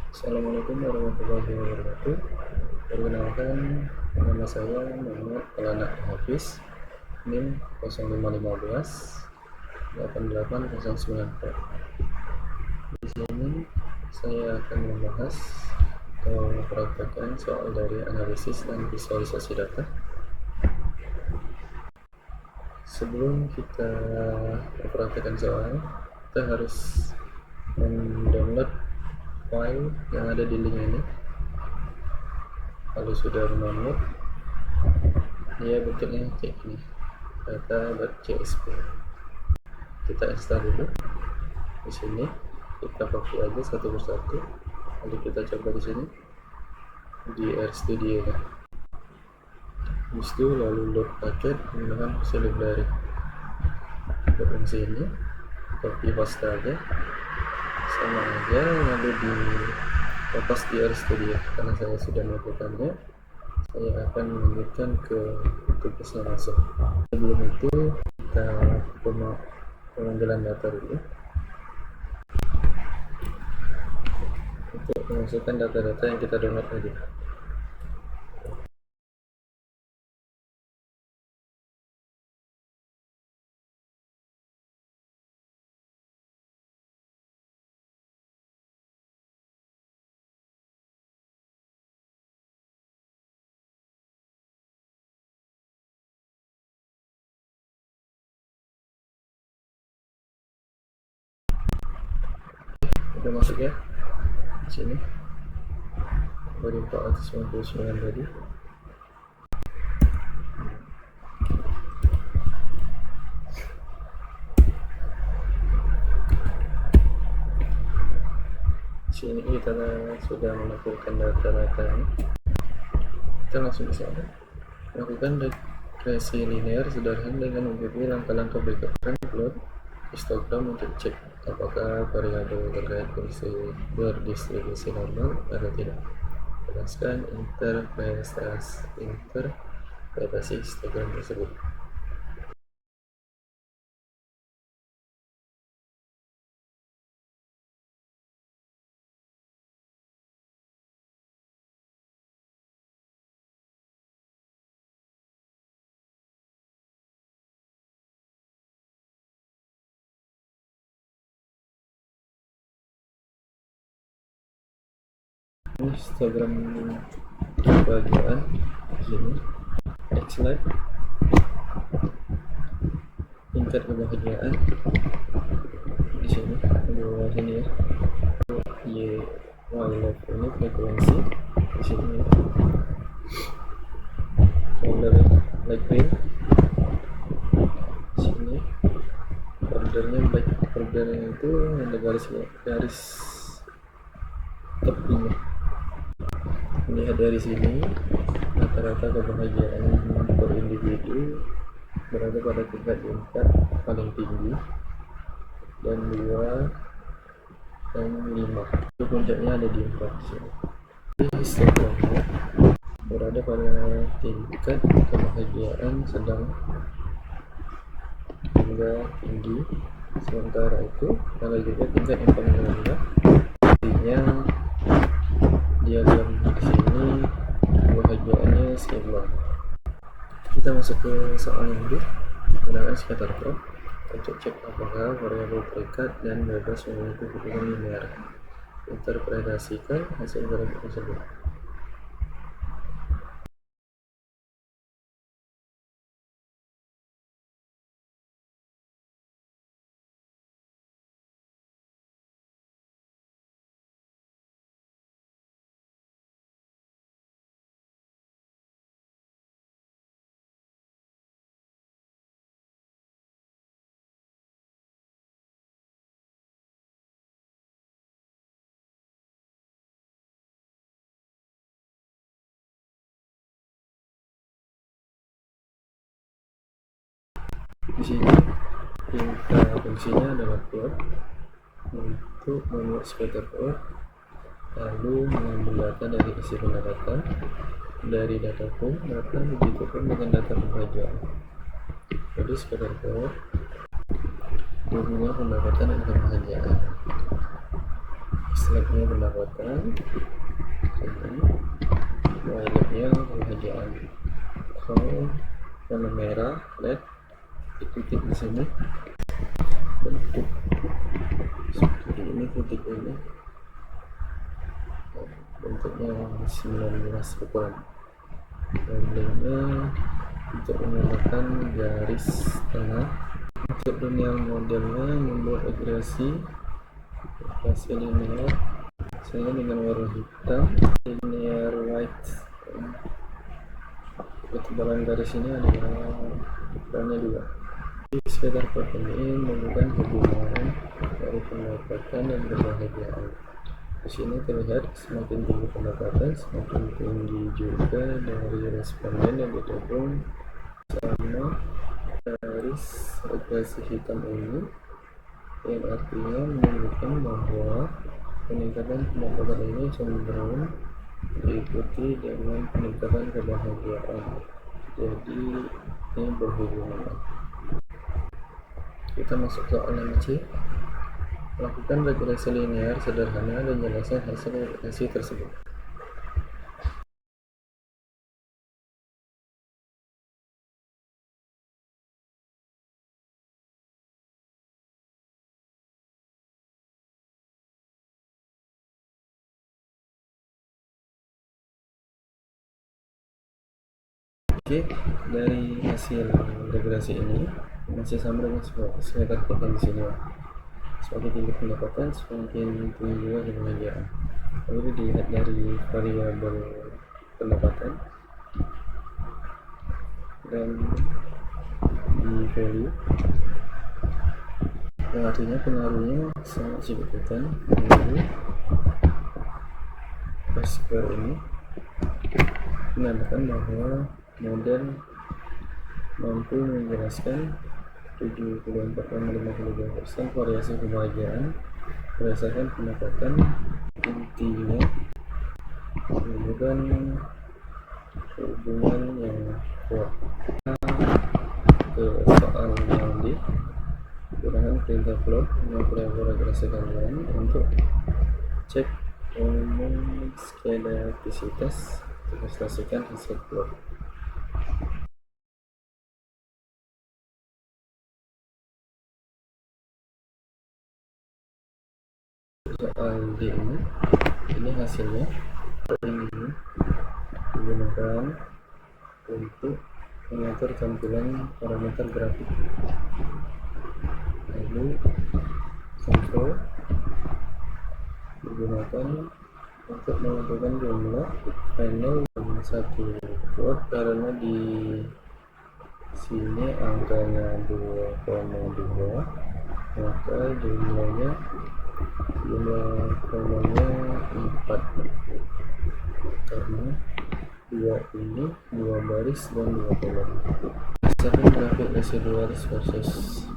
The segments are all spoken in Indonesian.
Assalamualaikum warahmatullahi wabarakatuh. Perkenalkan, nama saya Muhammad Kelana Hafiz, NIM 0515 88094. Di sini saya akan membahas atau mempraktekkan soal dari analisis dan visualisasi data. Sebelum kita mempraktekkan soal, kita harus mendownload file yang ada di link ini. Kalau sudah mendownload, dia bentuknya kayak gini, data.csv. Kita install dulu di sini, kita copy aja satu persatu, lalu kita coba di sini di RStudio. Habis itu lalu load paket menggunakan fungsi library. Fungsi ini copy paste aja, sama aja, lalu di lepas di RStudio. Karena saya sudah melakukannya, saya akan melanjutkan ke tugasnya langsung. Sebelum itu kita pengambilan data dulu untuk memasukkan data-data yang kita download tadi. Udah masuk ya di sini dari 499 tadi. Sini kita sudah melakukan data-data ini. Kita langsung bisa lakukan regresi linear sederhana dengan mengikuti langkah-langkah berikut. Upload histogram untuk cek apakah variabel terkait berdistribusi normal atau tidak. Jelaskan interpretasi histogram tersebut. Histogram kebahagiaan di sini, X-Light, tingkat kebahagiaan di sini, di bawah sini ya. Y live ini frekuensi di sini ya. Folder like print di sini. Ordernya baik, ordernya itu ada garis tepinya. Lihat dari sini, rata-rata kebahagiaan per individu berada pada tingkat 4 paling tinggi, dan 2 dan 5. Itu puncaknya ada di 4 sini. Histogramnya berada pada tingkat kebahagiaan sedang hingga tinggi. Sementara itu kalau juga tingkat yang paling rendah, artinya diagram di sini kebahagiaannya seimbang. Kita masuk ke soal yang kedua, menggunakan scatter plot untuk cek apakah variabel terikat dan bebas memiliki hubungan linear. Interpretasikan hasil grafik tersebut. Di sini perintah fungsinya adalah plot untuk membuat scatter plot, lalu mengambil data dari isi pendapatan dari data form, data ditukar dengan data kebahagiaan. Jadi scatter plot hubungan pendapatan dan kebahagiaan. Selanjutnya pendapatan, walletnya kebahagiaan. Kalau warna merah, red, titik di sini, bentuk seperti ini, titik ini bentuknya 19 ukuran. Modelnya untuk menggunakan garis tengah. Untuk dunia modelnya membuat agresi linear, saya dengan warna hitam, linear white. Ketebalan garis ini adalah ukurannya 2. Di sekitar pot ini menunjukkan hubungan dari pendapatan dan kebahagiaan. Di sini terlihat semakin tinggi pendapatan, semakin tinggi juga dari responden yang didukung sama garis regresi hitam ini, yang artinya menunjukkan bahwa peningkatan pendapatan ini cenderung diikuti dengan peningkatan kebahagiaan. Jadi ini berhubungan. Kita masuk ke soal C. Lakukan regresi linear sederhana dan jelaskan hasil regresi tersebut. Oke, dari hasil regresi ini masih sama dengan sekitar pattern di sini. Semakin tinggi pendapatan, semakin tinggi juga kebahagiaan. Lalu dilihat dari variabel pendapatan dan di value, yang artinya pengaruhnya sangat signifikan. Lalu square ini menandakan bahwa model mampu menjelaskan 74,52% variasi kebahagiaan berdasarkan pendapatan. Intinya menunjukkan hubungan yang kuat. Ke soal yang D, gunakan perintah plot mengoperasi regresi kalian untuk cek umum skedastisitas, ilustrasikan hasil plot. Soal D ini hasilnya. Ini digunakan untuk mengatur tampilan parameter grafik. Lalu control digunakan untuk menentukan jumlah panel yang satu plot, karena di sini angkanya 2,2, maka jumlah kolomnya 4, karena 2 ini 2 baris dan 2 kolom. Berdasarkan grafik residuals versus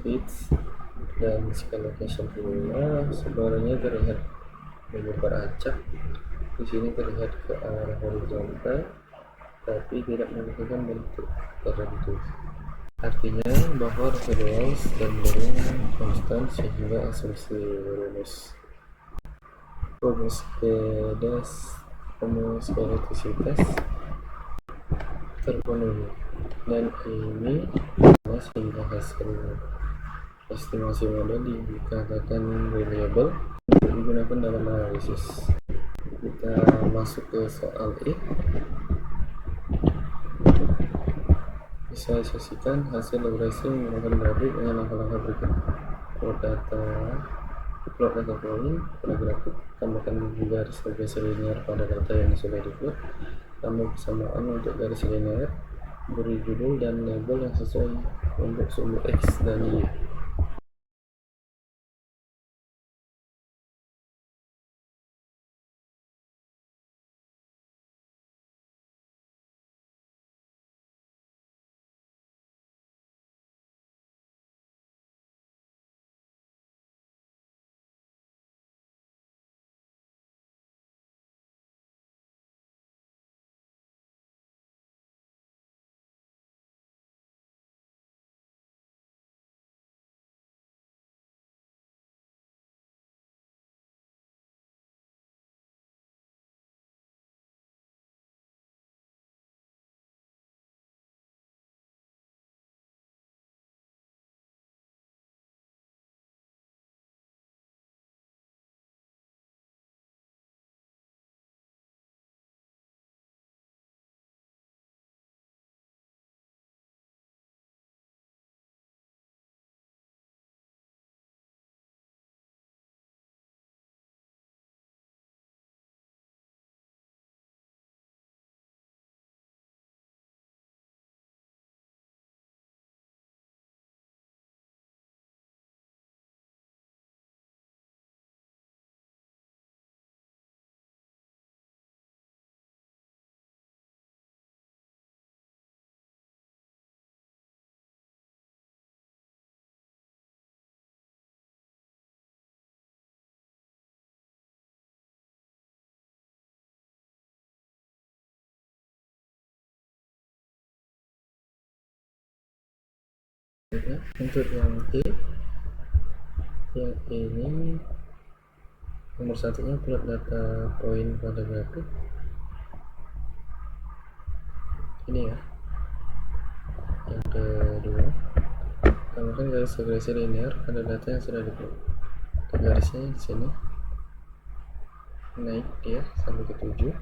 fits dan skala location formula, sebarannya terlihat menyebar acak. Di sini terlihat ke arah horizontal, tapi tidak menunjukkan bentuk tertentu. Artinya bahwa residuals cenderung konstan sehingga asumsi rumus homoskedastisitas terpenuhi, dan ini sehingga hasil estimasi model dikatakan reliable untuk digunakan dalam analisis. Kita masuk ke soal E. Visualisasikan hasil regresi menggunakan grafik dengan langkah-langkah berikut. Plot data point pada grafik, tambahkan garis regresi linear pada data yang sudah diplot, tambah persamaan untuk garis linear, beri judul dan label yang sesuai untuk sumber X dan Y. Untuk yang ini nomor satunya plot data point pada grafik ini ya. Yang kedua, tambahkan garis regresi linear pada data yang sudah diplot. Garisnya di sini naik dia sampai ke 7.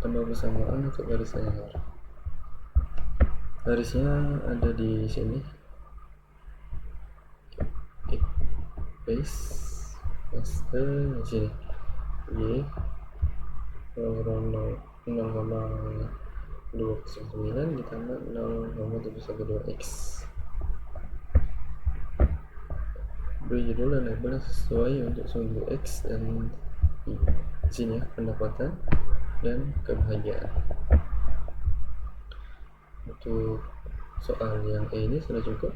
Tambah bersamaan untuk garis linear. Garisnya ada di sini. Paste di sini. Y 0,209 ditambah 0,712 X. Beri judul dan label sesuai untuk sumber X dan Y. Di sini ya, pendapatan dan kebahagiaan. Untuk soal yang ini sudah cukup.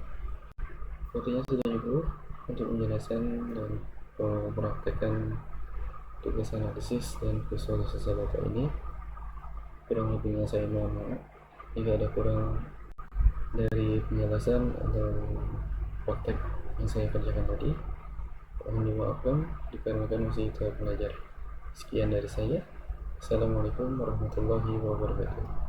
Waktunya sudah cukup untuk menjelaskan dan mempraktekkan tugas analisis dan visualisasi data ini. Kurang lebihnya saya mohon maaf jika ada kurang dari penjelasan atau praktek yang saya kerjakan tadi. Mohon dimaafkan dikarenakan masih tahap belajar. Sekian dari saya. Assalamualaikum warahmatullahi wabarakatuh.